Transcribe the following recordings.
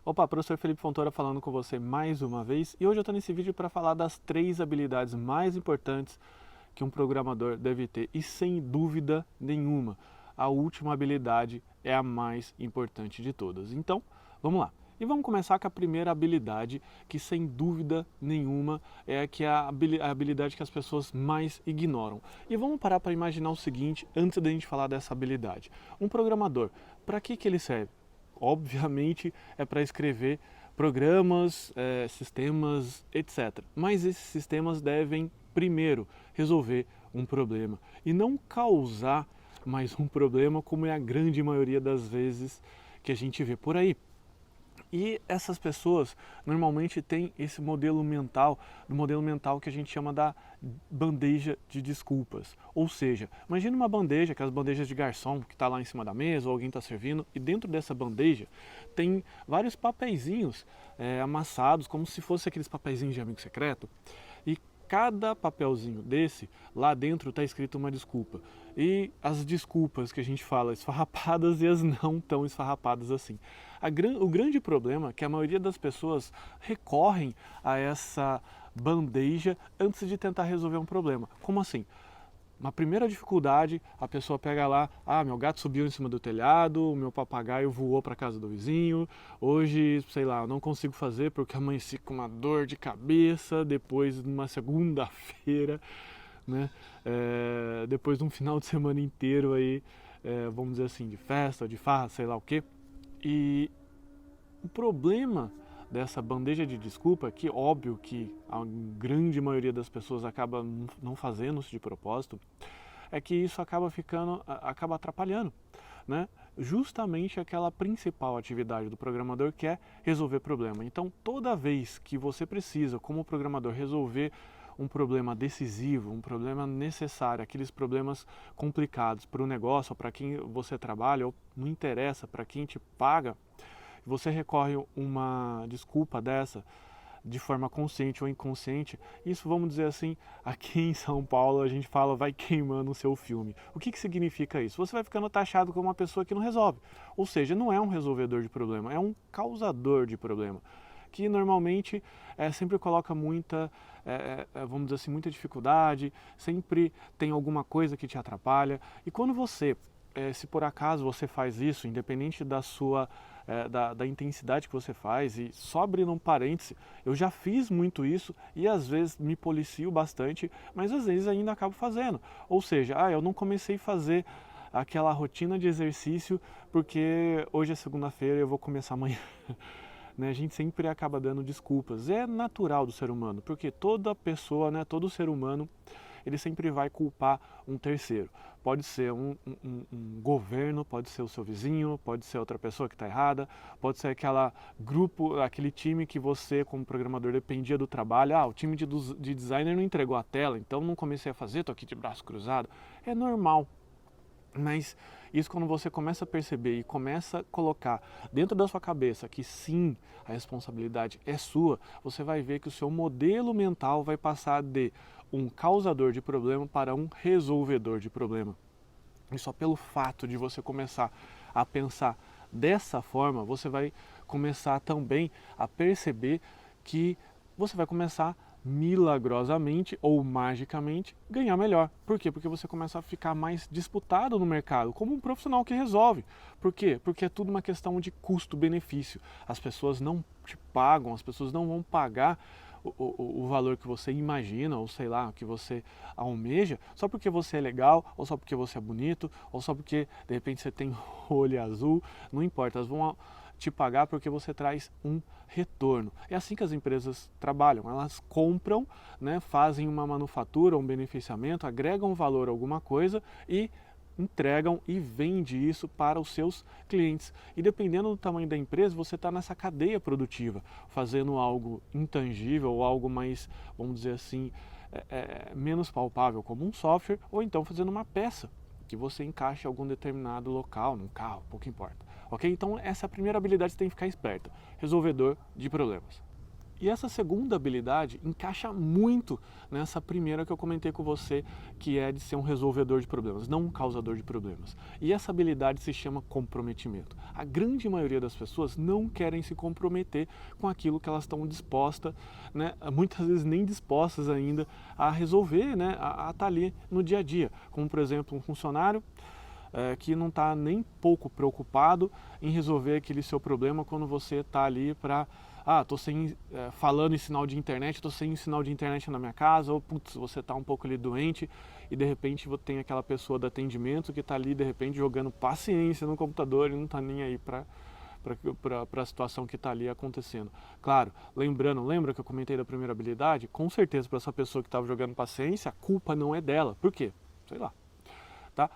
Opa, professor Felipe Fontoura falando com você mais uma vez e hoje eu estou nesse vídeo para falar das 3 habilidades mais importantes que um programador deve ter e sem dúvida nenhuma, a última habilidade é a mais importante de todas. Então, vamos lá. E vamos começar com a primeira habilidade, que sem dúvida nenhuma é a habilidade que as pessoas mais ignoram. E vamos parar para imaginar o seguinte, antes da gente falar dessa habilidade. Um programador, para que ele serve? Obviamente é para escrever programas, sistemas, etc. Mas esses sistemas devem, primeiro, resolver um problema e não causar mais um problema, como é a grande maioria das vezes que a gente vê por aí. E essas pessoas normalmente têm esse modelo mental, do modelo mental que a gente chama da bandeja de desculpas. Ou seja, imagina uma bandeja, aquelas bandejas de garçom que está lá em cima da mesa ou alguém está servindo, e dentro dessa bandeja tem vários papeizinhos amassados, como se fosse aqueles papeizinhos de amigo secreto. E cada papelzinho desse, lá dentro está escrito uma desculpa. E as desculpas que a gente fala esfarrapadas e as não tão esfarrapadas assim. O grande problema é que a maioria das pessoas recorrem a essa bandeja antes de tentar resolver um problema. Como assim? Na primeira dificuldade, a pessoa pega lá, meu gato subiu em cima do telhado, o meu papagaio voou para a casa do vizinho, hoje, sei lá, eu não consigo fazer porque amanheci com uma dor de cabeça, depois de uma segunda-feira, né? Depois de um final de semana inteiro aí, vamos dizer assim, de festa, de farra, sei lá o quê. E o problema dessa bandeja de desculpa, que óbvio que a grande maioria das pessoas acaba não fazendo isso de propósito, é que isso acaba atrapalhando, né? Justamente aquela principal atividade do programador, que é resolver problema. Então, toda vez que você precisa, como programador, resolver um problema decisivo, um problema necessário, aqueles problemas complicados para o negócio, ou para quem você trabalha, ou não interessa, para quem te paga, você recorre uma desculpa dessa de forma consciente ou inconsciente, isso, vamos dizer assim, aqui em São Paulo a gente fala vai queimando o seu filme. O que significa isso? Você vai ficando taxado como uma pessoa que não resolve. Ou seja, não é um resolvedor de problema, é um causador de problema, que normalmente sempre coloca muita, vamos dizer assim, muita dificuldade, sempre tem alguma coisa que te atrapalha. E quando você, se por acaso você faz isso, independente da sua da intensidade que você faz, e só abrindo um parêntese, eu já fiz muito isso e às vezes me policio bastante, mas às vezes ainda acabo fazendo. Ou seja, eu não comecei a fazer aquela rotina de exercício porque hoje é segunda-feira e eu vou começar amanhã. Né, a gente sempre acaba dando desculpas. É natural do ser humano, porque toda pessoa, né, todo ser humano, ele sempre vai culpar um terceiro. Pode ser um governo, pode ser o seu vizinho, pode ser outra pessoa que está errada, pode ser aquele time que você, como programador, dependia do trabalho. O time de designer não entregou a tela, então não comecei a fazer, estou aqui de braço cruzado. É normal. Mas isso, quando você começa a perceber e começa a colocar dentro da sua cabeça que sim, a responsabilidade é sua, você vai ver que o seu modelo mental vai passar de um causador de problema para um resolvedor de problema. E só pelo fato de você começar a pensar dessa forma, você vai começar também a perceber que você vai começar milagrosamente ou magicamente ganhar melhor. Por quê? Porque você começa a ficar mais disputado no mercado, como um profissional que resolve. Por quê? Porque é tudo uma questão de custo-benefício. As pessoas não te pagam, as pessoas não vão pagar o valor que você imagina, ou sei lá, que você almeja, só porque você é legal, ou só porque você é bonito, ou só porque de repente você tem olho azul, não importa, elas vão te pagar porque você traz um retorno. É assim que as empresas trabalham, elas compram, né, fazem uma manufatura, um beneficiamento, agregam valor a alguma coisa e entregam e vende isso para os seus clientes. E dependendo do tamanho da empresa, você está nessa cadeia produtiva, fazendo algo intangível ou algo mais, vamos dizer assim, menos palpável, como um software, ou então fazendo uma peça que você encaixe em algum determinado local, num carro, pouco importa. Ok? Então essa é a primeira habilidade que você tem que ficar esperta. Resolvedor de problemas. E essa segunda habilidade encaixa muito nessa primeira que eu comentei com você, que é de ser um resolvedor de problemas, não um causador de problemas. E essa habilidade se chama comprometimento. A grande maioria das pessoas não querem se comprometer com aquilo que elas estão dispostas, né, muitas vezes nem dispostas ainda a resolver, né, a estar ali no dia a dia. Como, por exemplo, um funcionário que não está nem pouco preocupado em resolver aquele seu problema quando você está ali para estou sem falando em sinal de internet, estou sem sinal de internet na minha casa, ou putz, você está um pouco ali doente e de repente tem aquela pessoa do atendimento que está ali de repente jogando paciência no computador e não está nem aí para a situação que está ali acontecendo. Claro, lembra que eu comentei da primeira habilidade? Com certeza para essa pessoa que estava jogando paciência, a culpa não é dela. Por quê? Sei lá. Tá?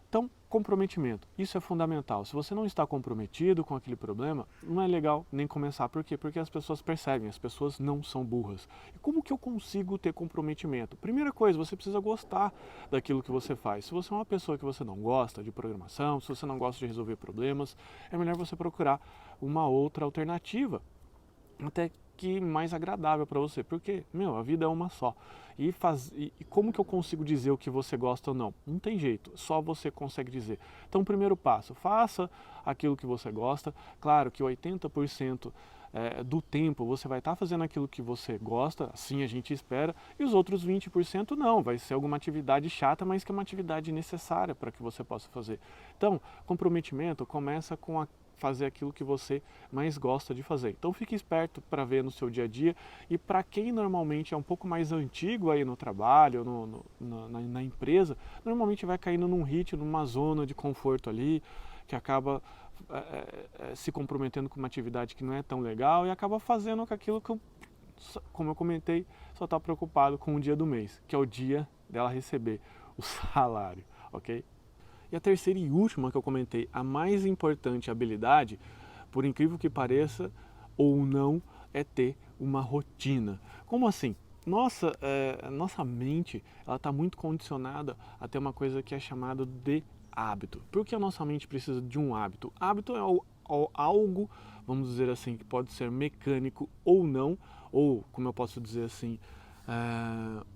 Então, comprometimento, isso é fundamental. Se você não está comprometido com aquele problema, não é legal nem começar. Por quê? Porque as pessoas percebem, as pessoas não são burras. E como que eu consigo ter comprometimento? Primeira coisa, você precisa gostar daquilo que você faz. Se você é uma pessoa que você não gosta de programação, se você não gosta de resolver problemas, é melhor você procurar uma outra alternativa, até que mais agradável para você, porque, a vida é uma só. E como que eu consigo dizer o que você gosta ou não? Não tem jeito, só você consegue dizer. Então, primeiro passo, faça aquilo que você gosta. Claro que 80% do tempo você vai estar fazendo aquilo que você gosta, assim a gente espera, e os outros 20% não, vai ser alguma atividade chata, mas que é uma atividade necessária para que você possa fazer. Então, comprometimento começa com fazer aquilo que você mais gosta de fazer. Então fique esperto para ver no seu dia a dia, e para quem normalmente é um pouco mais antigo aí no trabalho, na empresa, normalmente vai caindo num ritmo, numa zona de conforto ali, que acaba se comprometendo com uma atividade que não é tão legal e acaba fazendo com aquilo que, como eu comentei, só está preocupado com o dia do mês, que é o dia dela receber o salário, ok? E a terceira e última que eu comentei, a mais importante habilidade, por incrível que pareça ou não, é ter uma rotina. Como assim? Nossa mente está muito condicionada a ter uma coisa que é chamada de hábito. Por que a nossa mente precisa de um hábito? Hábito é algo, vamos dizer assim, que pode ser mecânico ou não, ou, como eu posso dizer assim,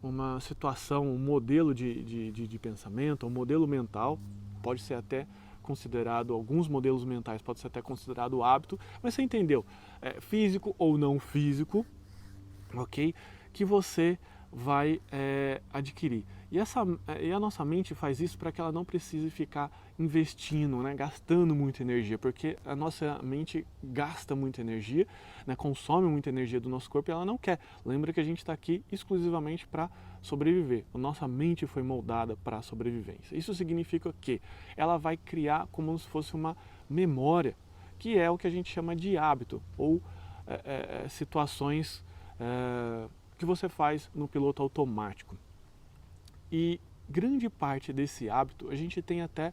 uma situação, um modelo de pensamento, um modelo mental, pode ser até considerado, alguns modelos mentais pode ser até considerado hábito, mas você entendeu, físico ou não físico, ok? Que você vai adquirir. E a nossa mente faz isso para que ela não precise ficar investindo, né, gastando muita energia, porque a nossa mente gasta muita energia, né, consome muita energia do nosso corpo e ela não quer. Lembra que a gente está aqui exclusivamente para sobreviver. A nossa mente foi moldada para a sobrevivência. Isso significa que ela vai criar como se fosse uma memória, que é o que a gente chama de hábito, ou situações que você faz no piloto automático. E grande parte desse hábito a gente tem até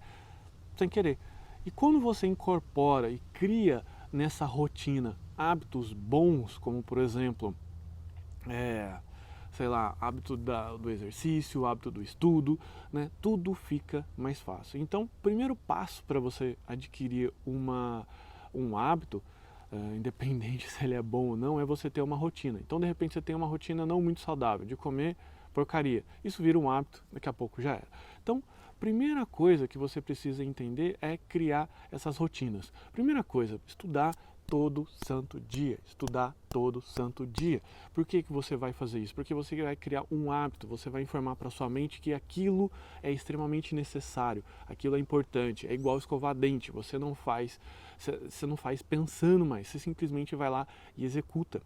sem querer. E quando você incorpora e cria nessa rotina hábitos bons, como por exemplo, hábito do exercício, hábito do estudo, né? Tudo fica mais fácil. Então, o primeiro passo para você adquirir um hábito, independente se ele é bom ou não, é você ter uma rotina. Então, de repente, você tem uma rotina não muito saudável, de comer porcaria. Isso vira um hábito, daqui a pouco já era. Então, primeira coisa que você precisa entender é criar essas rotinas. Primeira coisa, estudar todo santo dia. Estudar todo santo dia. Por que você vai fazer isso? Porque você vai criar um hábito, você vai informar para sua mente que aquilo é extremamente necessário, aquilo é importante, é igual escovar dente, você não faz pensando mais, você simplesmente vai lá e executa.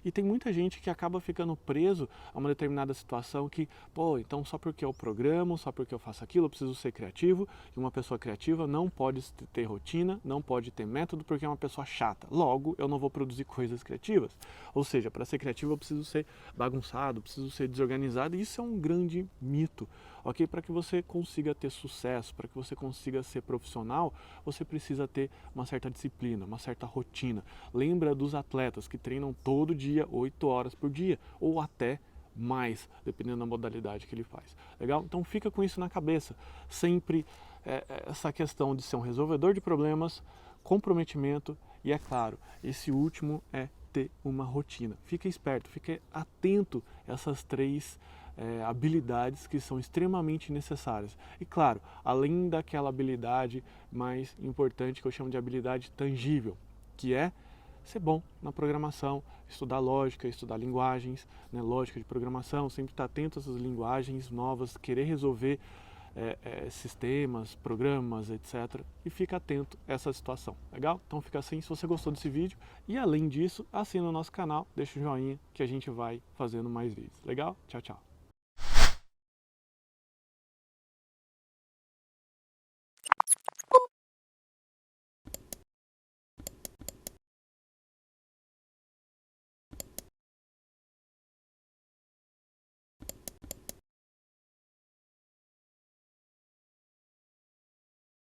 E tem muita gente que acaba ficando preso a uma determinada situação que, então só porque eu programo, só porque eu faço aquilo, eu preciso ser criativo, e uma pessoa criativa não pode ter rotina, não pode ter método porque é uma pessoa chata. Logo, eu não vou produzir coisas criativas. Ou seja, para ser criativo eu preciso ser bagunçado, preciso ser desorganizado, e isso é um grande mito, ok? Para que você consiga ter sucesso, para que você consiga ser profissional, você precisa ter uma certa disciplina, uma certa rotina. Lembra dos atletas que treinam todo dia, 8 horas por dia, ou até mais, dependendo da modalidade que ele faz. Legal? Então fica com isso na cabeça. Sempre essa questão de ser um resolvedor de problemas, comprometimento e, é claro, esse último é ter uma rotina. Fica esperto, fique atento a essas três habilidades que são extremamente necessárias. E claro, além daquela habilidade mais importante que eu chamo de habilidade tangível, que é ser bom na programação, estudar lógica, estudar linguagens, né, lógica de programação, sempre estar atento a essas linguagens novas, querer resolver sistemas, programas, etc. E fica atento a essa situação, legal? Então fica assim se você gostou desse vídeo e além disso, assina o nosso canal, deixa o joinha que a gente vai fazendo mais vídeos, legal? Tchau, tchau!